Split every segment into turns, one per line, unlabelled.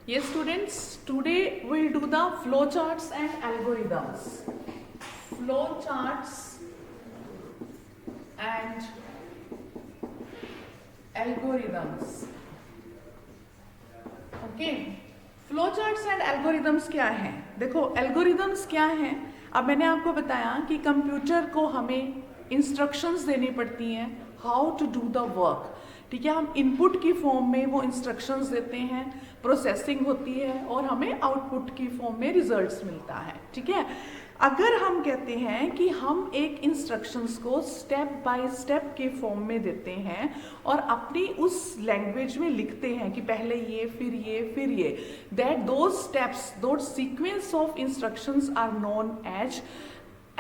Yes, students, today we'll do the flowcharts and algorithms. Flowcharts and algorithms. Okay. Flowcharts and algorithms क्या हैं? देखो algorithms क्या हैं, अब मैंने आपको बताया कि कंप्यूटर को हमें इंस्ट्रक्शंस देनी पड़ती हैं how to do the work. ठीक है, हम इनपुट की फॉर्म में वो इंस्ट्रक्शंस देते हैं, प्रोसेसिंग होती है और हमें आउटपुट की फॉर्म में रिजल्ट्स मिलता है। ठीक है, अगर हम कहते हैं कि हम एक इंस्ट्रक्शंस को स्टेप बाय स्टेप के फॉर्म में देते हैं और अपनी उस लैंग्वेज में लिखते हैं कि पहले ये फिर ये, that those steps, those sequence of instructions are known as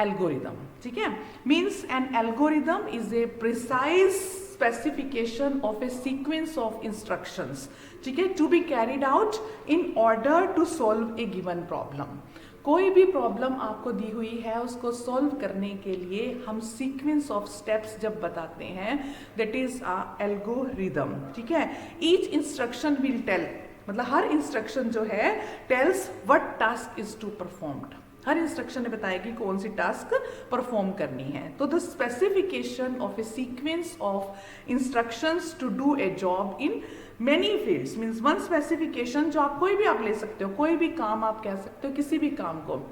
algorithm. ठीक है, means an algorithm is a precise specification of a sequence of instructions, ठीक है, to be carried out in order to solve a given problem। कोई भी problem आपको दी हुई है उसको सॉल्व करने के लिए हम सीक्वेंस ऑफ स्टेप्स जब बताते हैं दैट इज अ एल्गोरिदम। ठीक है, ईच इंस्ट्रक्शन विल टेल, मतलब हर इंस्ट्रक्शन जो है tells what task is to performed, हर इंस्ट्रक्शन ने बताएगी कौन सी टास्क परफॉर्म करनी है। तो the specification of a sequence of instructions to do a job in many fields means one specification, जो आप कोई भी आप ले सकते हो, कोई भी काम आप कह सकते हो, किसी भी काम को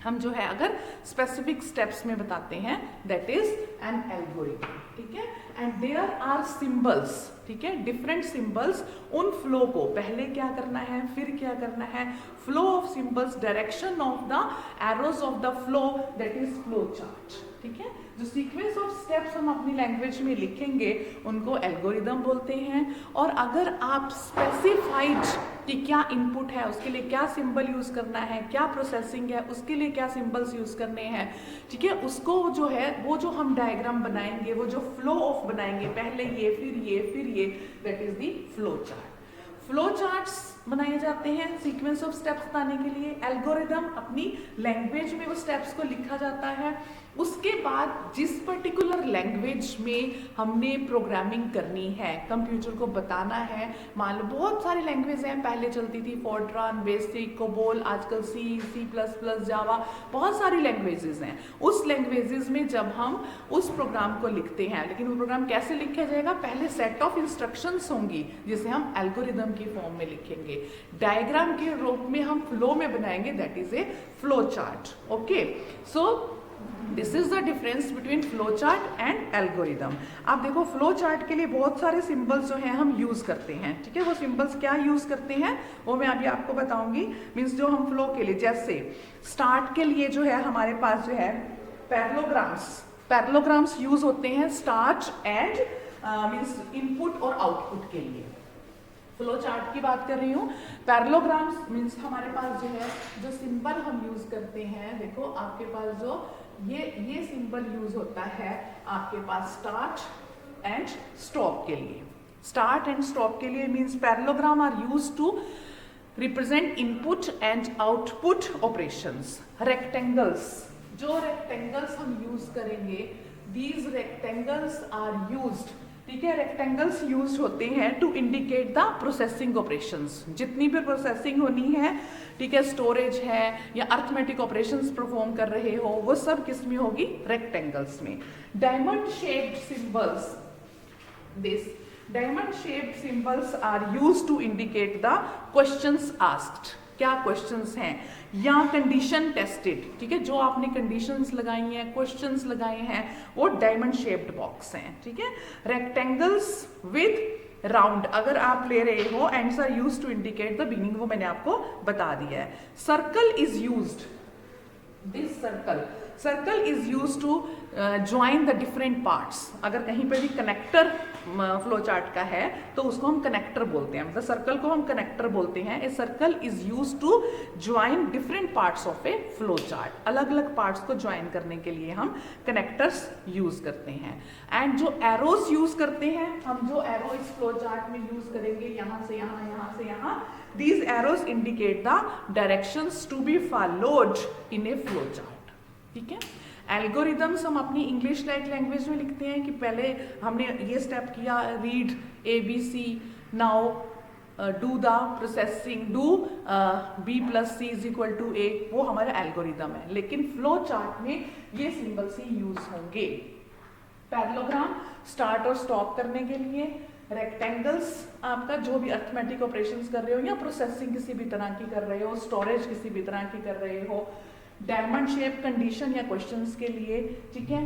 हम जो है अगर स्पेसिफिक स्टेप्स में बताते हैं दैट इज एन एल्गोरिथम। ठीक है, एंड देयर आर सिंबल्स, ठीक है, डिफरेंट सिंबल्स उन फ्लो को, पहले क्या करना है फिर क्या करना है, flow of symbols, direction of the arrows of the flow, that is flow chart. ठीक है, जो सीक्वेंस ऑफ स्टेप्स हम अपनी लैंग्वेज में लिखेंगे उनको एल्गोरिदम बोलते हैं। और अगर आप स्पेसिफाइड कि क्या इनपुट है, उसके लिए क्या सिंबल यूज करना है, क्या प्रोसेसिंग है, उसके लिए क्या सिंबल्स यूज करने हैं, ठीक है, उसको जो है वो जो हम डायग्राम बनाएंगे, वो जो फ्लो ऑफ बनाएंगे, पहले ये फिर ये, that is the flow chart. Flow charts बनाए जाते हैं सीक्वेंस ऑफ स्टेप्स बताने के लिए, एल्गोरिदम अपनी लैंग्वेज में वो स्टेप्स को लिखा जाता है। उसके बाद जिस पर्टिकुलर लैंग्वेज में हमने प्रोग्रामिंग करनी है, कंप्यूटर को बताना है, मान लो बहुत सारी लैंग्वेज हैं, पहले चलती थी फोर्ट्रान, बेसिक, कोबोल, आजकल C++, जावा, बहुत सारी लैंग्वेजेस हैं। उस लैंग्वेजेस में जब हम उस प्रोग्राम को लिखते हैं, लेकिन वो प्रोग्राम कैसे लिखा जाएगा, पहले सेट ऑफ इंस्ट्रक्शंस होंगी जिसे हम एल्गोरिदम की फॉर्म में लिखेंगे, डायग्राम के रूप में हम फ्लो में बनाएंगे, that is a flow chart. Okay, so this is the difference between flow chart and algorithm. आप देखो फ्लो चार्ट के लिए बहुत सारे सिंबल्स जो हैं हम यूज करते हैं। ठीक है, वो सिंबल्स क्या यूज करते हैं वो मैं अभी आपको बताऊंगी। मीन्स जो हम फ्लो के लिए, जैसे स्टार्ट के लिए जो है हमारे पास जो है पैरेललोग्राम्स यूज होते हैं स्टार्ट एंड मीन्स इनपुट और आउटपुट के लिए। फ्लो चार्ट की बात कर रही हूँ। पैरेललोग्राम्स मीन्स हमारे पास जो है जो सिंबल हम यूज करते हैं, देखो आपके पास जो ये सिंबल यूज होता है आपके पास स्टार्ट एंड स्टॉप के लिए। स्टार्ट एंड स्टॉप के लिए means parallelogram are use to represent input and output operations. Rectangles, जो रेक्टेंगल्स हम यूज करेंगे, दीज रेक्टेंगल्स आर यूज्ड, ठीक है, रेक्टेंगल्स यूज होते हैं to indicate the processing operations. जितनी भी प्रोसेसिंग होनी है, ठीक है, स्टोरेज है या अर्थमेटिक ऑपरेशंस परफॉर्म कर रहे हो, वो सब किस में होगी, रेक्टेंगल्स में। Diamond shaped symbols, this diamond shaped symbols are used to indicate the questions asked, क्या क्वेश्चंस हैं, या कंडीशन टेस्टेड, ठीक है, जो आपने कंडीशंस लगाई हैं, क्वेश्चंस लगाए हैं, वो डायमंड शेप्ड बॉक्स हैं। ठीक है, रेक्टेंगल्स विद राउंड अगर आप ले रहे हो, ends are used to indicate the beginning, वो मैंने आपको बता दिया है। Circle is used, this circle is used to join the different parts. अगर कहीं पे भी कनेक्टर फ्लो चार्ट का है तो उसको हम कनेक्टर बोलते हैं, मतलब सर्कल को हम कनेक्टर बोलते हैं। A circle is used to join different parts of a flow chart, अलग अलग पार्ट्स को ज्वाइन करने के लिए हम कनेक्टर्स यूज करते हैं। एंड जो एरोज यूज करते हैं हम, जो एरो इस फ्लो चार्ट में यूज करेंगे, यहाँ से यहाँ, यहाँ से यहाँ, these arrows indicate the directions to be followed in a flow chart। ठीक है, एल्गोरिदम्स हम अपनी इंग्लिश लाइक लैंग्वेज में लिखते हैं कि पहले हमने ये स्टेप किया, read ABC, now do the processing, do B plus C is equal to A, वो हमारा एल्गोरिदम है। लेकिन फ्लो चार्ट में ये सिंबल्स ही यूज होंगे। पैरेललोग्राम स्टार्ट और स्टॉप करने के लिए, रेक्टेंगल्स आपका जो भी अर्थमेटिक ऑपरेशंस कर रहे हो या प्रोसेसिंग किसी भी तरह की कर रहे हो, स्टोरेज किसी भी तरह की कर रहे हो, डायमंड शेप कंडीशन या क्वेश्चंस के लिए, ठीक है,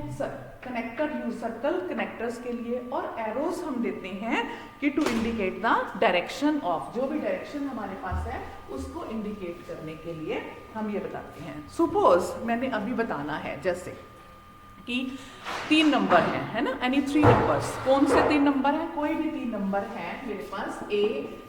कनेक्टर यूज सर्कल कनेक्टर्स के लिए, और एरोस हम देते हैं कि to indicate the direction of, जो भी डायरेक्शन हमारे पास है उसको इंडिकेट करने के लिए हम ये बताते हैं। सपोज मैंने अभी बताना है जैसे कि 3 नंबर है ना, एनी 3 नंबर्स, कौन से 3 नंबर हैं, कोई भी 3 नंबर है मेरे पास A,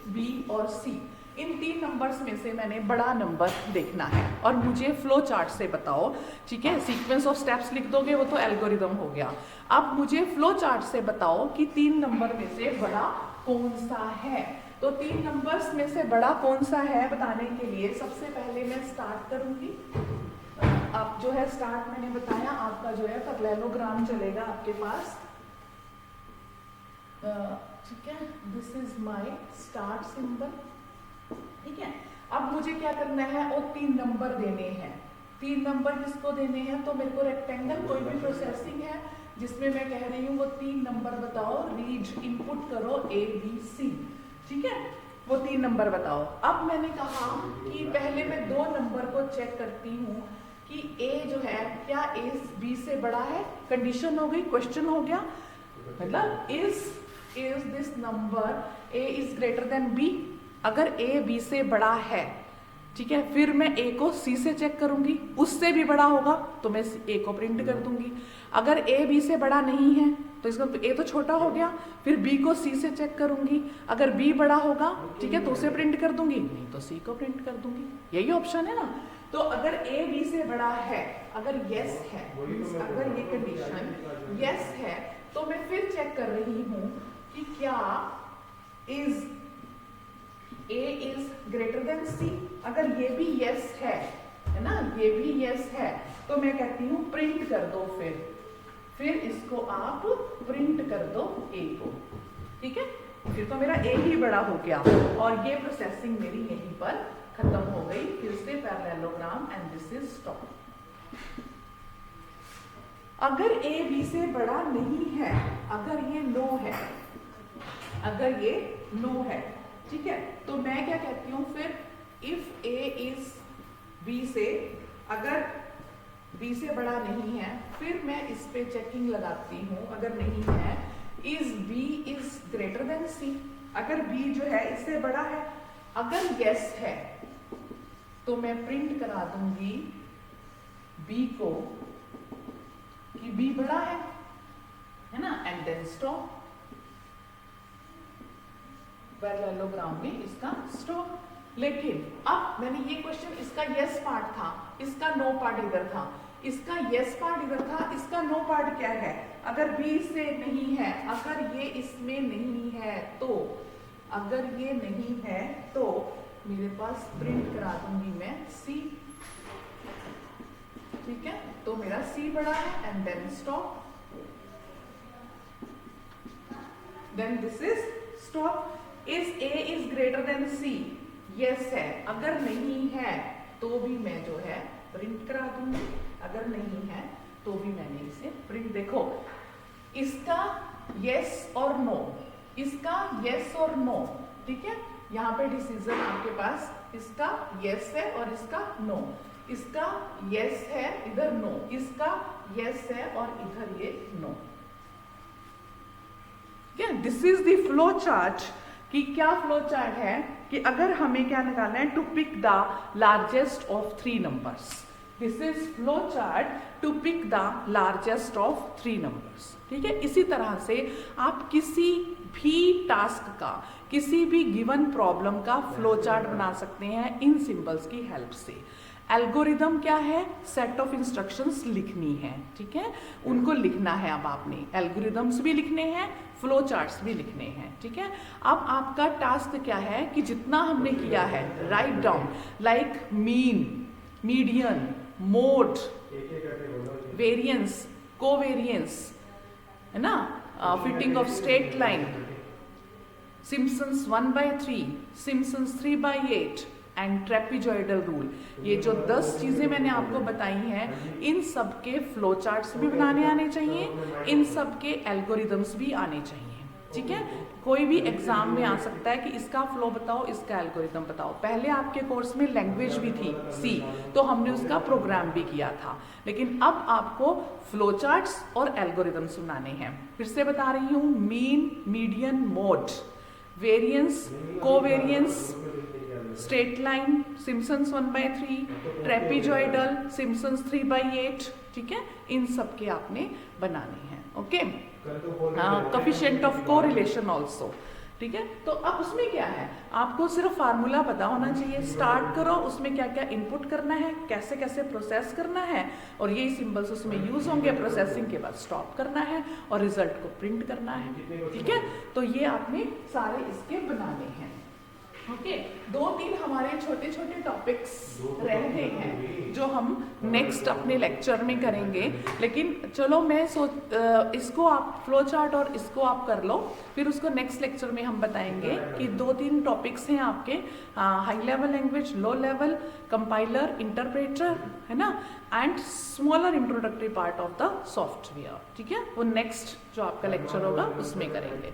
B और C। इन 3 नंबर्स में से मैंने बड़ा नंबर देखना है और मुझे फ्लो चार्ट से बताओ, ठीक है, सीक्वेंस ऑफ स्टेप्स लिख दोगे वो तो एल्गोरिदम हो गया। अब मुझे फ्लो चार्ट से बताओ कि 3 नंबर में से बड़ा कौन सा है। तो 3 नंबर्स में से बड़ा कौन सा है बताने के लिए सबसे पहले मैं स्टार्ट करूंगी। आप जो है स्टार्ट मैंने बताया आपका जो है पैरेललोग्राम चलेगा आपके पास, ठीक है, this is my start symbol, ठीक है। अब मुझे क्या करना है, वो 3 नंबर देने हैं। 3 नंबर किसको देने हैं, तो मेरे को रेक्टेंगल कोई भी प्रोसेसिंग है जिसमें मैं कह रही हूँ वो 3 नंबर बताओ, रीड इनपुट करो ABC, ठीक है, वो 3 नंबर बताओ। अब मैंने कहा कि पहले मैं 2 नंबर को चेक करती हूँ कि A जो है क्या A B से बड़ा है, कंडीशन हो गई, क्वेश्चन हो गया, मतलब is this number A is greater then B। अगर A B से बड़ा है, ठीक है, फिर मैं A को C से चेक करूंगी, उससे भी बड़ा होगा तो मैं A को प्रिंट कर दूंगी। अगर A B से बड़ा नहीं है तो इसका A तो छोटा हो गया, फिर B को C से चेक करूंगी, अगर B बड़ा होगा, ठीक है, तो उसे प्रिंट कर दूंगी, नहीं तो C को प्रिंट कर दूंगी। यही ऑप्शन है ना। तो अगर A B से बड़ा है, अगर यस है, अगर ये कंडीशन यस है, तो मैं फिर चेक कर रही हूं कि क्या is A is greater than C। अगर ये भी यस है ना, ये भी यस है, तो मैं कहती हूँ प्रिंट कर दो, फिर इसको आप प्रिंट कर दो A को, ठीक है, फिर तो मेरा A ही बड़ा हो गया और ये प्रोसेसिंग मेरी यहीं पर खत्म हो गई। फिर से parallelogram and this is stop. अगर A B से बड़ा नहीं है, अगर ये नो है, अगर ये नो है, ठीक है, तो मैं क्या कहती हूँ फिर, इफ A इज B से, अगर B से बड़ा नहीं है, फिर मैं इस पे चेकिंग लगाती हूँ, अगर नहीं है, is B is greater than C। अगर B जो है इससे बड़ा है, अगर यस है तो मैं प्रिंट करा दूंगी B को कि B बड़ा है ना, एंड देन स्टॉप। पैरेललोग्राम में इसका स्टॉप। लेकिन अब मैंने ये क्वेश्चन, इसका यस पार्ट था, इसका नो पार्ट इधर था, इसका यस पार्ट इधर था, इसका नो पार्ट क्या है, अगर B से नहीं है, अगर ये इसमें नहीं है, तो अगर ये नहीं है तो मेरे पास प्रिंट करा दूंगी मैं C, ठीक है, तो मेरा C बड़ा है and then stop, then this is stop. Is A is greater than C, yes है, अगर नहीं है तो भी मैं जो है प्रिंट करा दूंगी, अगर नहीं है तो भी मैंने इसे प्रिंट, देखो इसका यस और नो, इसका यस और नो, ठीक है, यहाँ पे डिसीजन आपके पास, इसका यस है और इसका नो, इसका यस है इधर नो, इसका यस है और इधर ये no. This is the flow chart. कि क्या फ्लो चार्ट है कि अगर हमें क्या निकालना है, to pick the largest of 3 numbers. This is flow chart to pick the largest of 3 numbers, ठीक है। इसी तरह से आप किसी भी टास्क का, किसी भी गिवन प्रॉब्लम का फ्लो चार्ट बना सकते हैं इन सिंबल्स की हेल्प से। एल्गोरिदम क्या है, सेट ऑफ इंस्ट्रक्शंस लिखनी है, ठीक है, उनको लिखना है। अब आपने एल्गोरिदम्स भी लिखने हैं, फ्लो चार्ट्स भी लिखने हैं, ठीक है। अब आपका टास्क क्या है कि जितना हमने किया है, write down like mean, median, mode, variance, covariance, है ना, fitting of straight line, Simpson's 1/3, Simpson's 3/8 and trapezoidal rule. ये जो 10 चीज़ें मैंने आपको बताई हैं, इन सब के फ्लो चार्ट्स भी बनाने आने चाहिए, इन सब के एल्गोरिदम्स भी आने चाहिए। ठीक है, कोई भी एग्जाम में आ सकता है कि इसका फ्लो बताओ, इसका एल्गोरिदम बताओ। पहले आपके कोर्स में लैंग्वेज भी थी सी, तो हमने उसका प्रोग्राम भी किया था, लेकिन अब आपको फ्लो चार्ट्स और एल्गोरिदम्स बनाने हैं। फिर से बता रही हूँ, mean, median, mode, variance, covariance, straight line, Simpson's 1/3, trapezoidal, Simpson's 3/8। ठीक है, इन सब के आपने बनाने हैं। Okay, coefficient of correlation also. ठीक है, तो अब उसमें क्या है, आपको सिर्फ फार्मूला पता होना चाहिए। स्टार्ट करो, उसमें क्या क्या इनपुट करना है, कैसे कैसे प्रोसेस करना है, और यही सिंबल्स उसमें यूज होंगे। प्रोसेसिंग के बाद स्टॉप करना है और रिजल्ट को प्रिंट करना है। ठीक है, तो ये आपने सारे इसके बनाने हैं। ओके, 2-3 हमारे छोटे छोटे टॉपिक्स रह गए हैं जो हम नेक्स्ट अपने लेक्चर में करेंगे। लेकिन चलो मैं इसको आप फ्लो चार्ट और इसको आप कर लो, फिर उसको नेक्स्ट लेक्चर में हम बताएंगे कि 2-3 टॉपिक्स हैं आपके, high level language, low level, compiler, interpreter, है ना, and smaller introductory part of the software. ठीक है, वो नेक्स्ट जो आपका लेक्चर होगा उसमें करेंगे।